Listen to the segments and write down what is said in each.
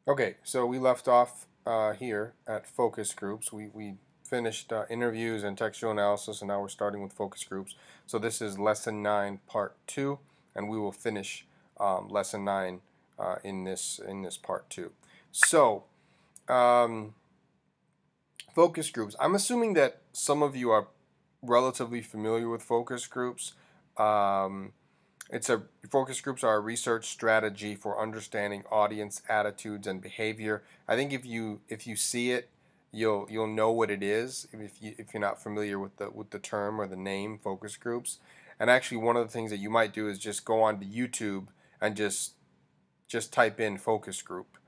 Okay, so we left off here at focus groups. We finished interviews and textual analysis, and now we're starting with focus groups. So this is lesson 9, part 2, and we will finish lesson 9 in this part 2. So um, focus groups. I'm assuming that some of you are relatively familiar with focus groups. Um, Focus groups are a research strategy for understanding audience attitudes and behavior. I think if you see it, you'll know what it is if you're not familiar with the term or the name focus groups. And actually, one of the things that you might do is just go on to YouTube and just type in focus group,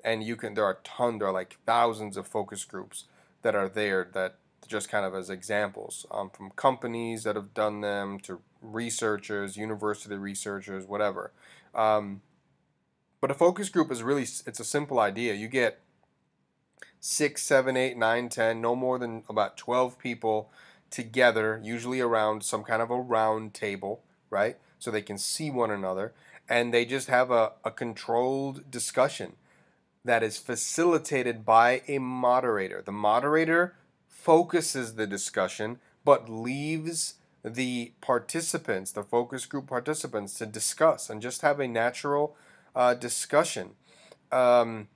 and there are like thousands of focus groups that are there, that just kind of as examples, from companies that have done them to researchers, university researchers, whatever. Um, but a focus group is really, it's a simple idea. You get 6, 7, 8, 9, 10, no more than about 12 people together, usually around some kind of a round table, right? So they can see one another, and they just have a controlled discussion that is facilitated by a moderator. The moderator focuses the discussion but leaves the participants, the focus group participants, to discuss and just have a natural discussion. Um,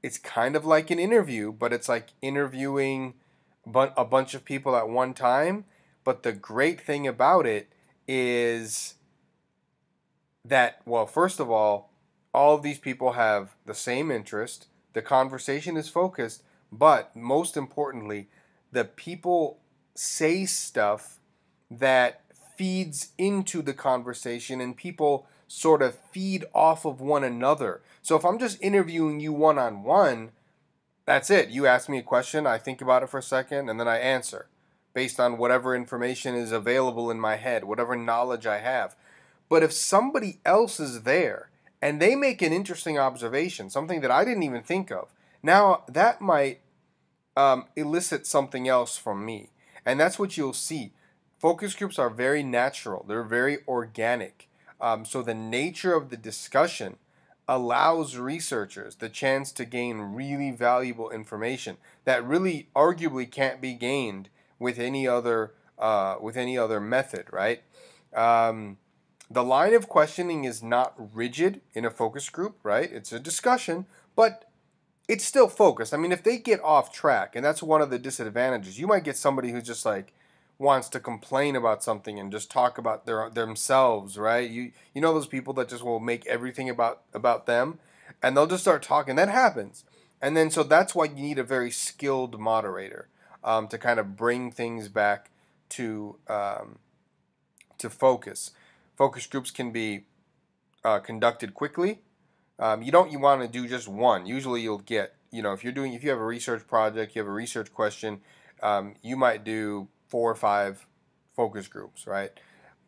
it's kind of like an interview, but it's like interviewing a bunch of people at one time. But the great thing about it is that, well, first of all of these people have the same interest. The conversation is focused, but most importantly, the people say stuff that feeds into the conversation, and people sort of feed off of one another. So if I'm just interviewing you one on one, that's it. You ask me a question, I think about it for a second, and then I answer based on whatever information is available in my head, whatever knowledge I have. But if somebody else is there and they make an interesting observation, something that I didn't even think of, now that might elicit something else from me. And that's what you'll see. Focus groups are very natural, they're very organic. So the nature of the discussion allows researchers the chance to gain really valuable information that really arguably can't be gained with any other method, right? Um, the line of questioning is not rigid in a focus group, right? It's a discussion, but it's still focused. I mean, if they get off track, and that's one of the disadvantages, you might get somebody who just like wants to complain about something and just talk about themselves, right? You know those people that just will make everything about them, and they'll just start talking. That happens, and then so that's why you need a very skilled moderator, to kind of bring things back to focus. Focus groups can be conducted quickly. You want to do just one. Usually you'll get, if you have a research project, you have a research question, you might do 4 or 5 focus groups, right?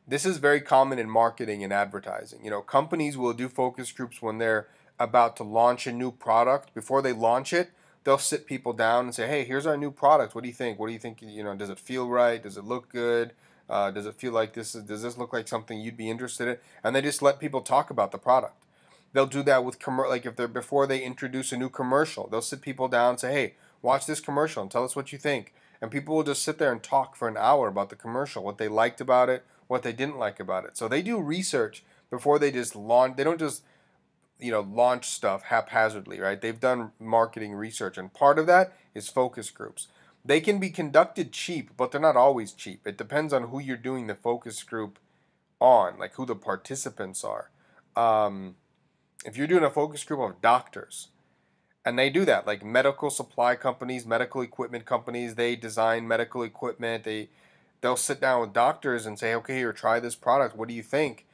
This is very common in marketing and advertising. Companies will do focus groups when they're about to launch a new product. Before they launch it, they'll sit people down and say, "Hey, here's our new product. What do you think? What do you think? Does it feel right? Does it look good? Does it feel like does this look like something you'd be interested in?" And they just let people talk about the product. They'll do that with like if they're before they introduce a new commercial, they'll sit people down and say, "Hey, watch this commercial and tell us what you think." And people will just sit there and talk for an hour about the commercial, what they liked about it, what they didn't like about it. So they do research before they just launch. They don't just launch stuff haphazardly, right? They've done marketing research, and part of that is focus groups. They can be conducted cheap, but they're not always cheap. It depends on who you're doing the focus group on, like who the participants are. Um, if you're doing a focus group of doctors, and they do that, like medical supply companies, medical equipment companies, they design medical equipment. They'll sit down with doctors and say, "Okay, here, try this product. What do you think?"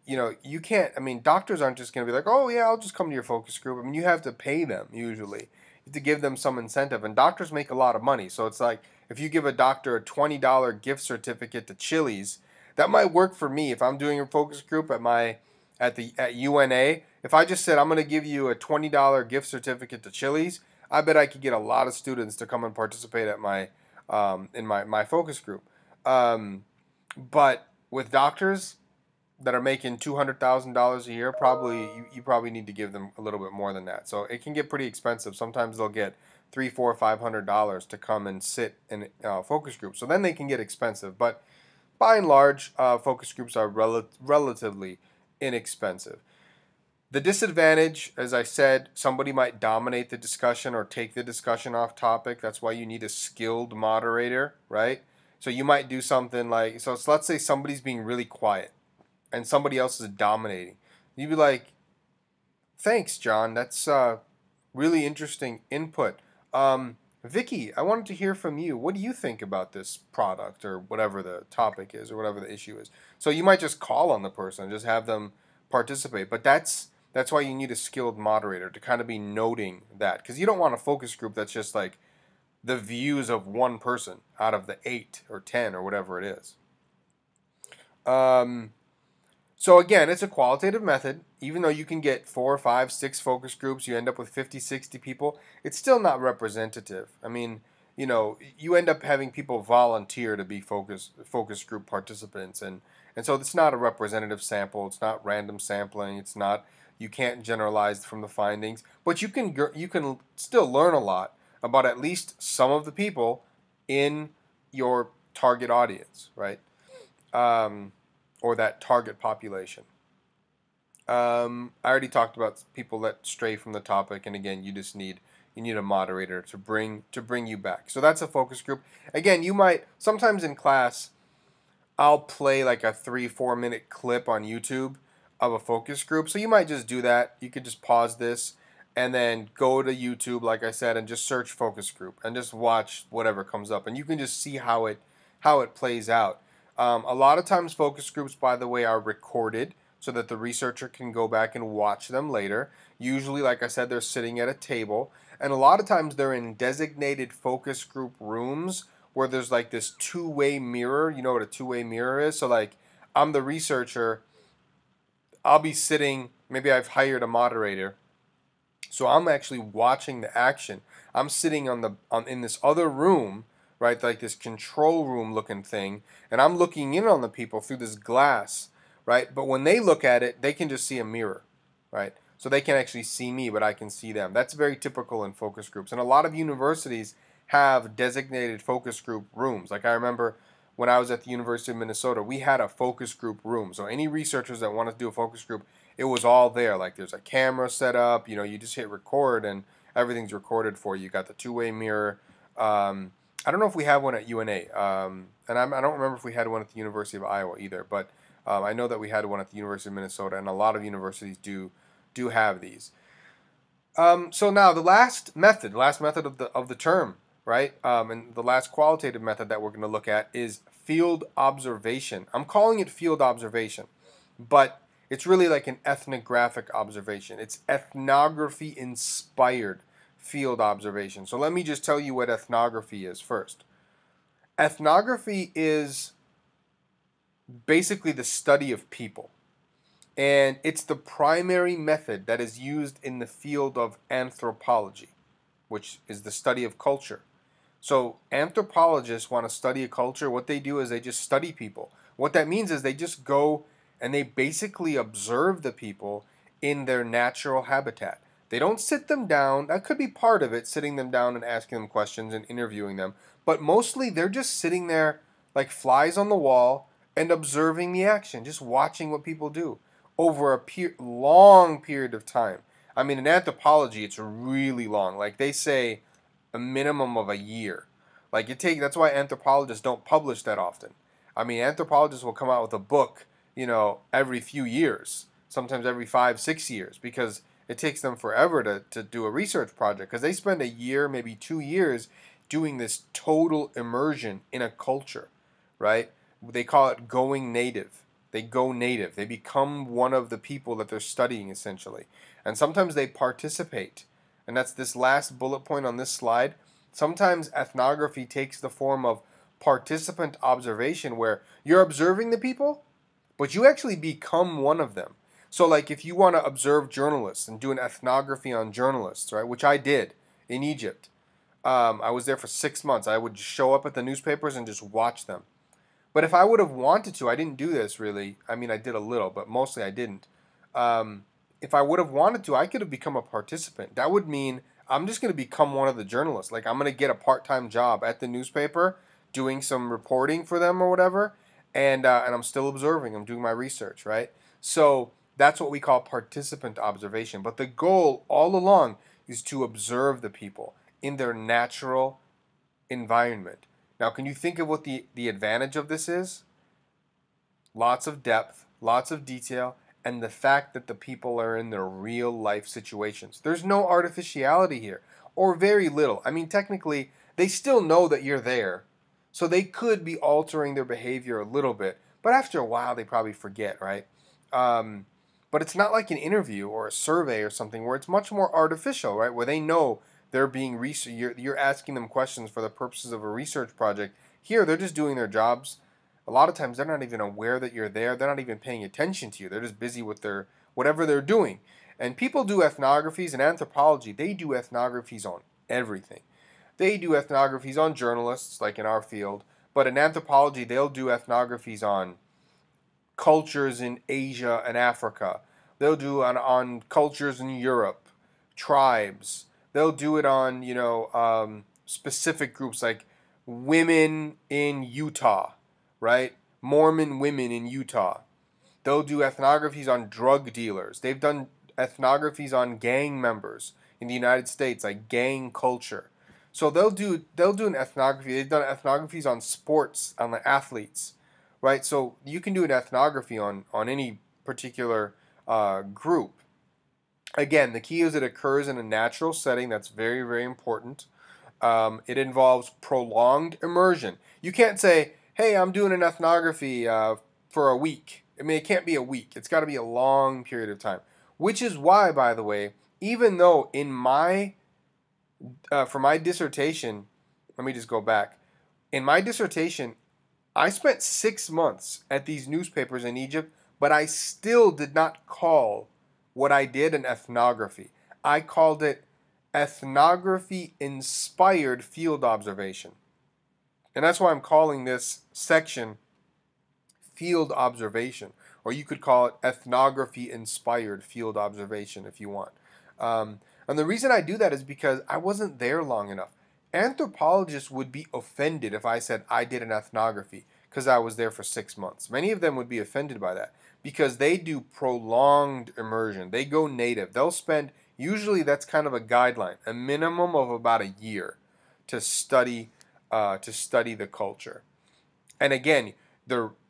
You can't, I mean, doctors aren't just going to be like, "Oh, yeah, I'll just come to your focus group." I mean, you have to pay them usually. You have to give them some incentive. And doctors make a lot of money. So it's like if you give a doctor a $20 gift certificate to Chili's, that might work for me if I'm doing a focus group at UNA. If I just said, "I'm going to give you a $20 gift certificate to Chili's," I bet I could get a lot of students to come and participate at my in my focus group. But with doctors, that are making $200,000 a year, probably you probably need to give them a little bit more than that. So it can get pretty expensive. Sometimes they'll get $300, $400, $500 to come and sit in focus groups. So then they can get expensive. But by and large, focus groups are relatively inexpensive. The disadvantage, as I said, somebody might dominate the discussion or take the discussion off topic. That's why you need a skilled moderator, right? So you might do something like, so let's say somebody's being really quiet and somebody else is dominating. You'd be like, thanks, John. That's really interesting input. Vicky, I wanted to hear from you. What do you think about this product or whatever the topic is or whatever the issue is? So you might just call on the person and just have them participate. But that's why you need a skilled moderator to kind of be noting that, because you don't want a focus group that's just like the views of one person out of the 8 or 10 or whatever it is. So again, it's a qualitative method. Even though you can get 4, 5, 6 focus groups, you end up with 50, 60 people, it's still not representative. I mean, you end up having people volunteer to be focus group participants, and so it's not a representative sample. It's not random sampling. It's not, you can't generalize from the findings, but you can still learn a lot about at least some of the people in your target audience, right? Or that target population. I already talked about people that stray from the topic, and again, you need a moderator to bring you back. So that's a focus group. Again, you might sometimes in class, I'll play like a 3-4 minute clip on YouTube of a focus group. So you might just do that. You could just pause this and then go to YouTube, like I said, and just search focus group and just watch whatever comes up, and you can just see how it plays out. A lot of times focus groups, by the way, are recorded so that the researcher can go back and watch them later. Usually, like I said, they're sitting at a table, and a lot of times they're in designated focus group rooms where there's like this two-way mirror. You know what a two-way mirror is? So like, I'm the researcher, I'll be sitting, maybe I've hired a moderator, so I'm actually watching the action. I'm sitting in this other room, right, like this control room looking thing, and I'm looking in on the people through this glass, right? But when they look at it, they can just see a mirror, right? So they can actually see me, but I can see them. That's very typical in focus groups. And a lot of universities have designated focus group rooms. Like I remember when I was at the University of Minnesota, we had a focus group room. So any researchers that wanted to do a focus group, it was all there. Like there's a camera set up, you just hit record and everything's recorded for you. You got the two-way mirror. I don't know if we have one at UNA, and I don't remember if we had one at the University of Iowa either, but I know that we had one at the University of Minnesota, and a lot of universities do have these. So now the last method of the term, right, and the last qualitative method that we're going to look at is field observation. I'm calling it field observation, but it's really like an ethnographic observation. It's ethnography inspired field observation. So let me just tell you what ethnography is first. Ethnography is basically the study of people, and it's the primary method that is used in the field of anthropology, which is the study of culture. So anthropologists want to study a culture. What they do is they just study people. What that means is they just go and they basically observe the people in their natural habitat. They don't sit them down. That could be part of it, sitting them down and asking them questions and interviewing them. But mostly they're just sitting there like flies on the wall and observing the action, just watching what people do over a long period of time. I mean, in anthropology, it's really long. Like they say a minimum of a year. Like that's why anthropologists don't publish that often. I mean, anthropologists will come out with a book, every few years, sometimes every 5, 6 years, because it takes them forever to do a research project, because they spend a year, maybe 2 years, doing this total immersion in a culture, right? They call it going native. They go native. They become one of the people that they're studying, essentially. And sometimes they participate. And that's this last bullet point on this slide. Sometimes ethnography takes the form of participant observation, where you're observing the people, but you actually become one of them. So like if you want to observe journalists and do an ethnography on journalists, right, which I did in Egypt. I was there for 6 months. I would show up at the newspapers and just watch them. But if I would have wanted to, I didn't do this really. I mean, I did a little, but mostly I didn't. If I would have wanted to, I could have become a participant. That would mean I'm just going to become one of the journalists. Like, I'm going to get a part-time job at the newspaper doing some reporting for them or whatever, and I'm still observing. I'm doing my research, right? So that's what we call participant observation. But the goal all along is to observe the people in their natural environment. Now, can you think of what the advantage of this is? Lots of depth, lots of detail, and the fact that the people are in their real life situations. There's no artificiality here, or very little. I mean, technically, they still know that you're there, so they could be altering their behavior a little bit, but after a while, they probably forget, right? But it's not like an interview or a survey or something where it's much more artificial, right? Where they know they're being you're asking them questions for the purposes of a research project. Here, they're just doing their jobs. A lot of times, they're not even aware that you're there. They're not even paying attention to you. They're just busy with their whatever they're doing. And people do ethnographies in anthropology. They do ethnographies on everything. They do ethnographies on journalists, like in our field. But in anthropology, they'll do ethnographies on cultures in Asia and Africa. They'll do on cultures in Europe, tribes. They'll do it on, specific groups like women in Utah, right? Mormon women in Utah. They'll do ethnographies on drug dealers. They've done ethnographies on gang members in the United States, like gang culture. So they'll do an ethnography. They've done ethnographies on sports, on the athletes, right? So you can do an ethnography on any particular group. Again, the key is it occurs in a natural setting. That's very, very important. It involves prolonged immersion. You can't say, hey, I'm doing an ethnography for a week. I mean, it can't be a week. It's got to be a long period of time. Which is why, by the way, even though for my dissertation, let me just go back. In my dissertation, I spent 6 months at these newspapers in Egypt, but I still did not call what I did an ethnography. I called it ethnography-inspired field observation. And that's why I'm calling this section field observation, or you could call it ethnography-inspired field observation if you want. And the reason I do that is because I wasn't there long enough. Anthropologists would be offended if I said I did an ethnography because I was there for 6 months. Many of them would be offended by that because they do prolonged immersion. They go native. They'll spend, usually that's kind of a guideline, a minimum of about a year to study the culture. And again,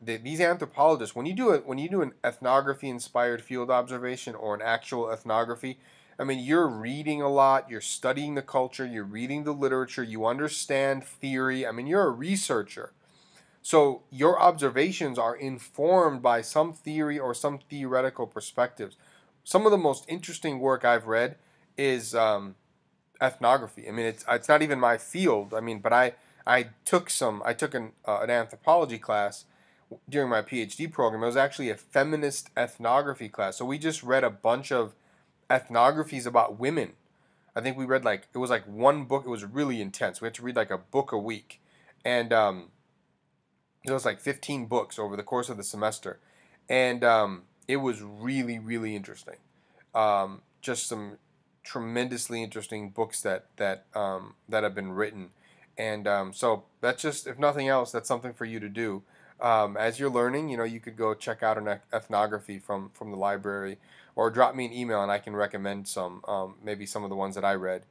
these anthropologists, when you do an ethnography-inspired field observation or an actual ethnography, I mean, you're reading a lot, you're studying the culture, you're reading the literature, you understand theory. I mean, you're a researcher. So your observations are informed by some theory or some theoretical perspectives. Some of the most interesting work I've read is ethnography. I mean, it's not even my field. I mean, but I took an anthropology class during my PhD program. It was actually a feminist ethnography class. So we just read a bunch of ethnographies about women. I think we read it was like one book. It was really intense. We had to read like a book a week, and it was like 15 books over the course of the semester, and it was really, really interesting. Just some tremendously interesting books that have been written, and so that's just, if nothing else, that's something for you to do. As you're learning, you could go check out an ethnography from the library, or drop me an email and I can recommend some, maybe some of the ones that I read.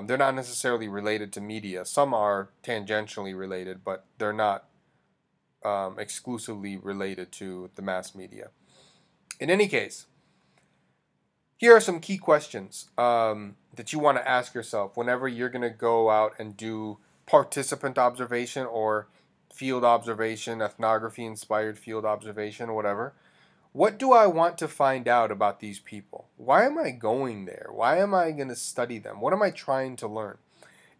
They're not necessarily related to media. Some are tangentially related, but they're not exclusively related to the mass media. In any case, here are some key questions that you want to ask yourself whenever you're going to go out and do participant observation or field observation, ethnography-inspired field observation, or whatever. What do I want to find out about these people? Why am I going there? Why am I going to study them? What am I trying to learn?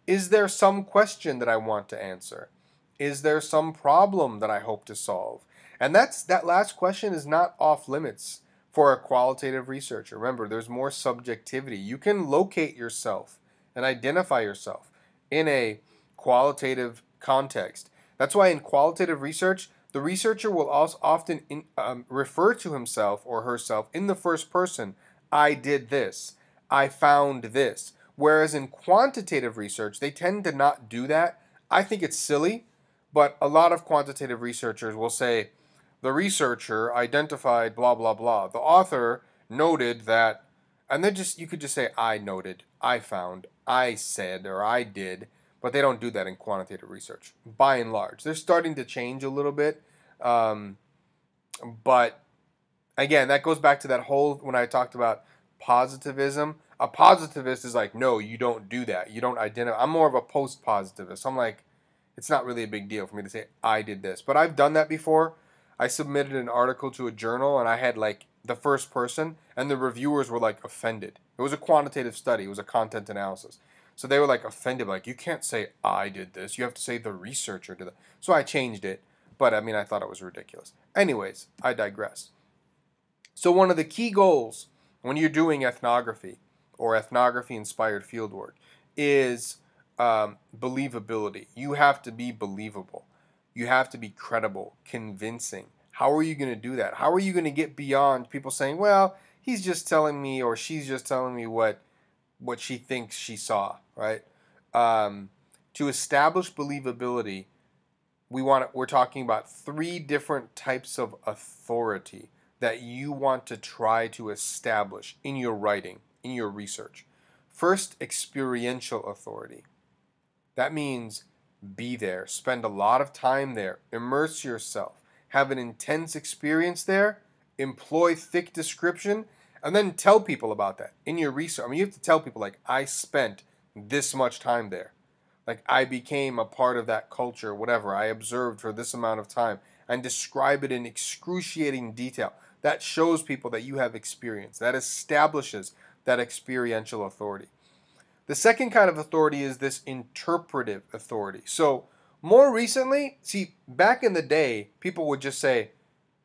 Is there some question that I want to answer? Is there some problem that I hope to solve? And that last question is not off limits for a qualitative researcher. Remember, there's more subjectivity. You can locate yourself and identify yourself in a qualitative context. That's why in qualitative research, The researcher will also often refer to himself or herself in the first person. I did this. I found this. Whereas in quantitative research, they tend to not do that. I think it's silly, but a lot of quantitative researchers will say, the researcher identified blah, blah, blah. The author noted that, and then you could just say, I noted, I found, I said, or I did, but they don't do that in quantitative research, by and large. They're starting to change a little bit, but again, that goes back to that whole, when I talked about positivism. A positivist is like, no, you don't do that. You don't identify. I'm more of a post-positivist. I'm like, it's not really a big deal for me to say, I did this. But I've done that before. I submitted an article to a journal, and I had like the first person, and the reviewers were like offended. It was a quantitative study. It was a content analysis. So they were like offended, like, you can't say I did this. You have to say the researcher did it. So I changed it. But I mean, I thought it was ridiculous. Anyways, I digress. So one of the key goals when you're doing ethnography or ethnography-inspired fieldwork is believability. You have to be believable. You have to be credible, convincing. How are you going to do that? How are you going to get beyond people saying, well, he's just telling me or she's just telling me what she thinks she saw, right? To establish believability, we're talking about 3 different types of authority that you want to try to establish in your writing, in your research. First, experiential authority. That means be there, spend a lot of time there, immerse yourself, have an intense experience there, employ thick description, and then tell people about that in your research. I mean, you have to tell people, like, I spent this much time there. Like, I became a part of that culture, whatever. I observed for this amount of time, and describe it in excruciating detail. That shows people that you have experience. That establishes that experiential authority. The second kind of authority is this interpretive authority. So more recently, see, back in the day, people would just say,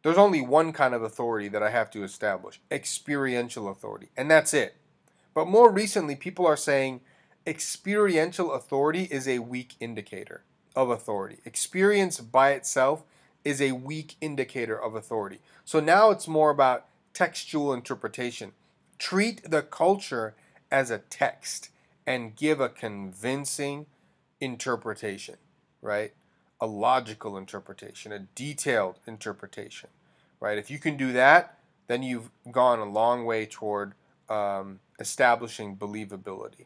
there's only one kind of authority that I have to establish, experiential authority, and that's it. But more recently, people are saying experiential authority is a weak indicator of authority. Experience by itself is a weak indicator of authority. So now it's more about textual interpretation. Treat the culture as a text and give a convincing interpretation, right? A logical interpretation, a detailed interpretation, right? If you can do that, then you've gone a long way toward establishing believability.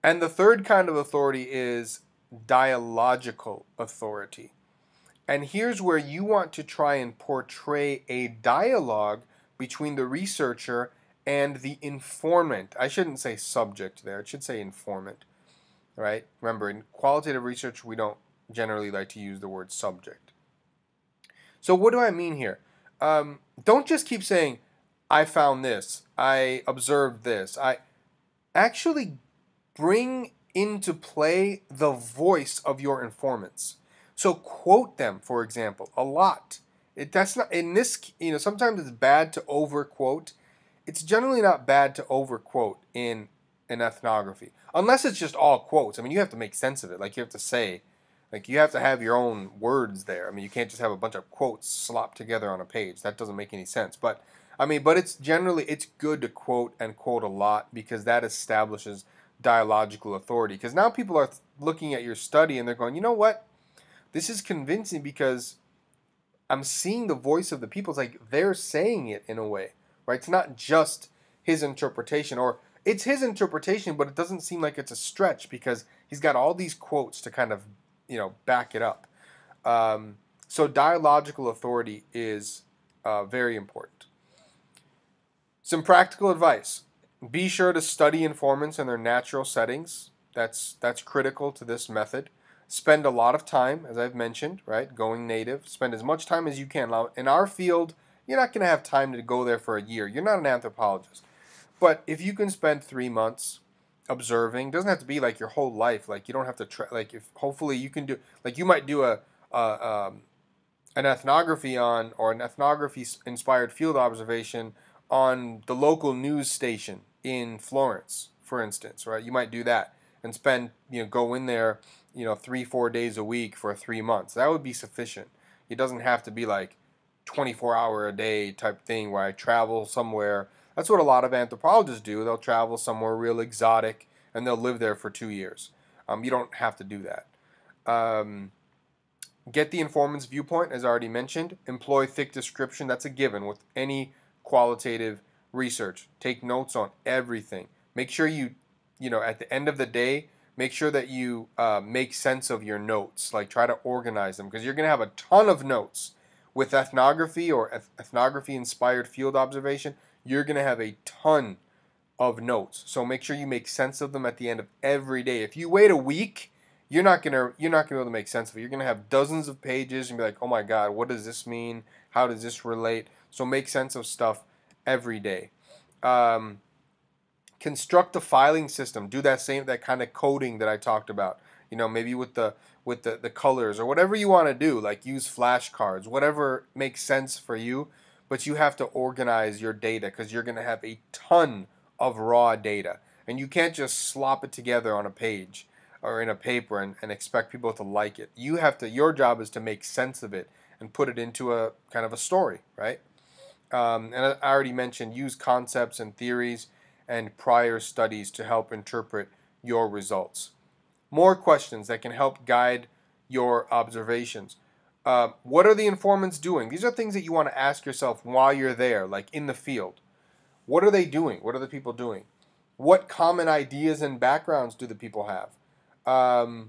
And the third kind of authority is dialogical authority. And here's where you want to try and portray a dialogue between the researcher and the informant. I shouldn't say subject there. It should say informant, right? Remember, in qualitative research, we don't generally like to use the word subject. So what do I mean here? Don't just keep saying, I found this, I observed this. I actually bring into play the voice of your informants. So quote them, for example, a lot. That's not in this. Sometimes it's bad to overquote. It's generally not bad to overquote in an ethnography, unless it's just all quotes. I mean, you have to make sense of it. Like, you have to say, like, you have to have your own words there. I mean, you can't just have a bunch of quotes slopped together on a page. That doesn't make any sense. But it's good to quote and quote a lot, because that establishes dialogical authority. Because now people are looking at your study and they're going, you know what? This is convincing because I'm seeing the voice of the people. It's like they're saying it in a way, right? It's not just his interpretation, or it's his interpretation, but it doesn't seem like it's a stretch because he's got all these quotes to kind of, back it up. So dialogical authority is very important. Some practical advice. Be sure to study informants in their natural settings. That's critical to this method. Spend a lot of time, as I've mentioned, right? Going native. Spend as much time as you can. In our field, you're not going to have time to go there for a year. You're not an anthropologist. But if you can spend 3 months observing, doesn't have to be like your whole life. Like, you don't have to hopefully you can do, like, you might do an ethnography on, or an ethnography inspired field observation on the local news station in Florence, for instance, right? You might do that and spend, go in there, 3-4 days a week for 3 months. That would be sufficient. It doesn't have to be like 24-hour a day type thing where I travel somewhere. That's what a lot of anthropologists do. They'll travel somewhere real exotic and they'll live there for 2 years. You don't have to do that. Get the informant's viewpoint, as I already mentioned. Employ thick description. That's a given with any qualitative research. Take notes on everything. Make sure at the end of the day, make sure that you make sense of your notes. Like, try to organize them, because you're going to have a ton of notes. With ethnography or ethnography-inspired field observation, you're going to have a ton of notes. So make sure you make sense of them at the end of every day. If you wait a week, you're not gonna be able to make sense of it. You're gonna have dozens of pages and be like, oh my God, what does this mean? How does this relate? So make sense of stuff every day. Construct a filing system. Do that kind of coding that I talked about. Maybe with the colors or whatever you want to do. Like, use flashcards, whatever makes sense for you. But you have to organize your data, because you're gonna have a ton of raw data, and you can't just slop it together on a page or in a paper and expect people to like it. Your job is to make sense of it and put it into a kind of a story, right? And I already mentioned, use concepts and theories and prior studies to help interpret your results. More questions that can help guide your observations. What are the informants doing? These are things that you want to ask yourself while you're there, like in the field. What are they doing? What are the people doing? What common ideas and backgrounds do the people have? That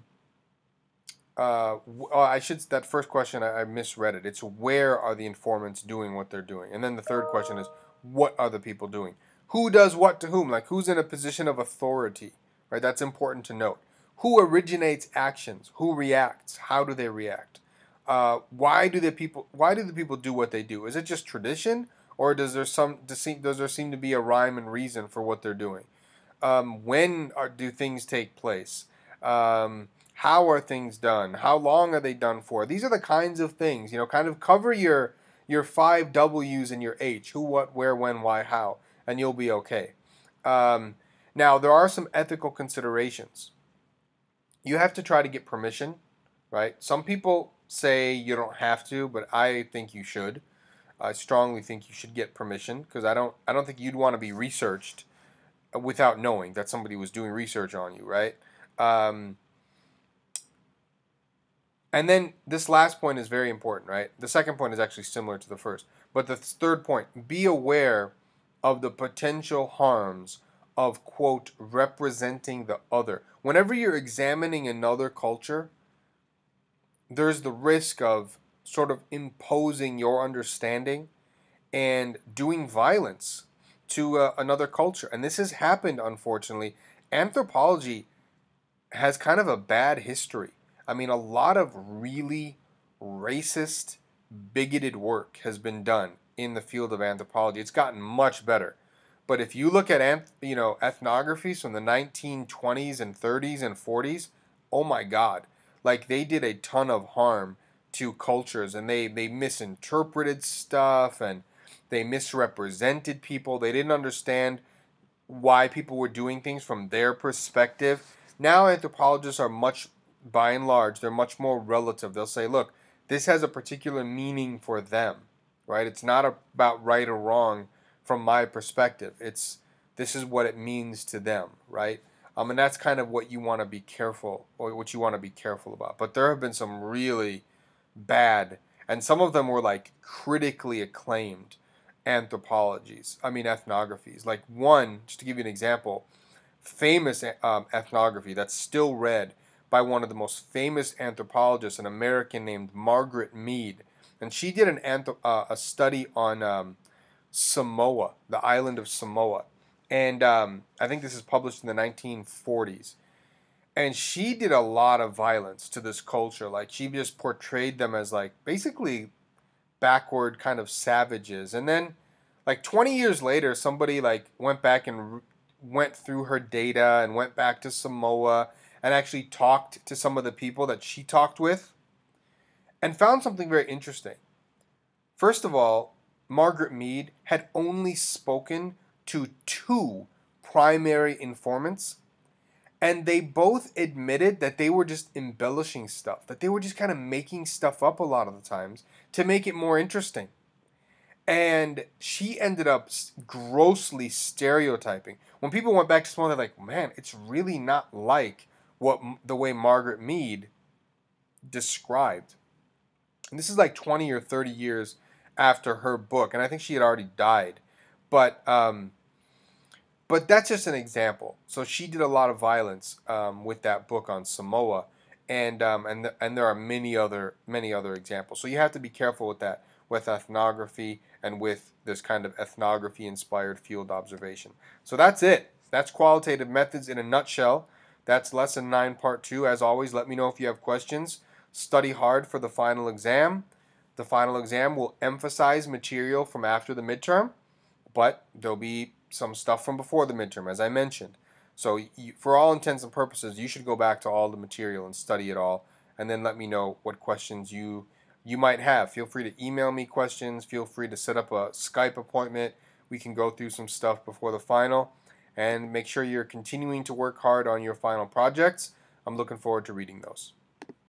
first question, I misread it. It's, where are the informants doing what they're doing? And then the third question is, what are the people doing? Who does what to whom? Like, who's in a position of authority, right? That's important to note. Who originates actions? Who reacts? How do they react? Why do the people do what they do? Is it just tradition? Or does there seem to be a rhyme and reason for what they're doing? When do things take place? How are things done? How long are they done for? These are the kinds of things, kind of cover your 5 W's and your H: who, what, where, when, why, how, and you'll be okay. Now, there are some ethical considerations. You have to try to get permission, right? Some people say you don't have to, but I think you should. I strongly think you should get permission, because I don't think you'd want to be researched without knowing that somebody was doing research on you, right? And then this last point is very important, right? The second point is actually similar to the first. But the third point, be aware of the potential harms of, quote, representing the other. Whenever you're examining another culture, there's the risk of sort of imposing your understanding and doing violence to another culture. And this has happened, unfortunately. Anthropology has kind of a bad history. I mean, a lot of really racist, bigoted work has been done in the field of anthropology. It's gotten much better. But if you look at ethnographies from the 1920s and 30s and 40s, oh my God. Like, they did a ton of harm to cultures, and they misinterpreted stuff, and they misrepresented people. They didn't understand why people were doing things from their perspective. Now anthropologists are by and large, they're much more relative. They'll say, look, this has a particular meaning for them, right? It's not about right or wrong from my perspective. This is what it means to them, right? And that's kind of what you want to be careful, or what you want to be careful about. But there have been some really bad, and some of them were like critically acclaimed ethnographies. Like, one, just to give you an example, famous ethnography that's still read by one of the most famous anthropologists, an American named Margaret Mead. And she did a study on Samoa, the island of Samoa. And I think this is published in the 1940s. And she did a lot of violence to this culture. Like, she just portrayed them as, like, basically backward kind of savages. And then, like, 20 years later, somebody, like, went back and went through her data and went back to Samoa and actually talked to some of the people that she talked with and found something very interesting. First of all, Margaret Mead had only spoken to 2 primary informants, And they both admitted that they were just embellishing stuff, that they were just kind of making stuff up a lot of the times to make it more interesting. And she ended up grossly stereotyping. When people went back to Simone, they're like, man, it's really not like the way Margaret Mead described. And this is like 20 or 30 years after her book, and I think she had already died. But that's just an example. So she did a lot of violence with that book on Samoa, and there are many other examples. So you have to be careful with that, with ethnography and with this kind of ethnography-inspired field observation. So that's it. That's qualitative methods in a nutshell. That's lesson 9, part 2. As always, let me know if you have questions. Study hard for the final exam. The final exam will emphasize material from after the midterm, but there'll be some stuff from before the midterm, as I mentioned. So for all intents and purposes, you should go back to all the material and study it all, and then let me know what questions you might have. Feel free to email me questions. Feel free to set up a Skype appointment. We can go through some stuff before the final, and make sure you're continuing to work hard on your final projects. I'm looking forward to reading those.